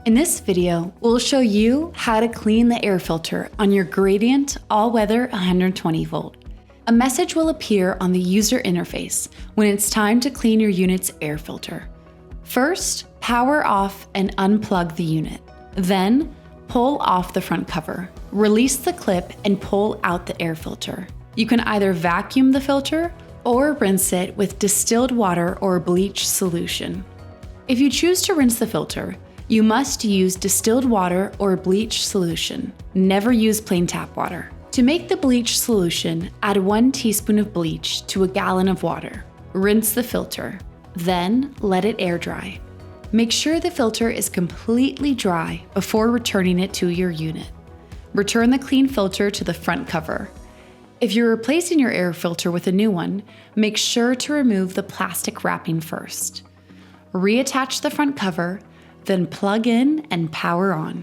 In this video, we'll show you how to clean the air filter on your Gradiant all-weather 120 volt. A message will appear on the user interface when it's time to clean your unit's air filter. First, power off and unplug the unit. Then, pull off the front cover. Release the clip and pull out the air filter. You can either vacuum the filter or rinse it with distilled water or bleach solution. If you choose to rinse the filter, you must use distilled water or bleach solution. Never use plain tap water. To make the bleach solution, add 1 teaspoon of bleach to a gallon of water. Rinse the filter, then let it air dry. Make sure the filter is completely dry before returning it to your unit. Return the clean filter to the front cover. If you're replacing your air filter with a new one, make sure to remove the plastic wrapping first. Reattach the front cover, then plug in and power on.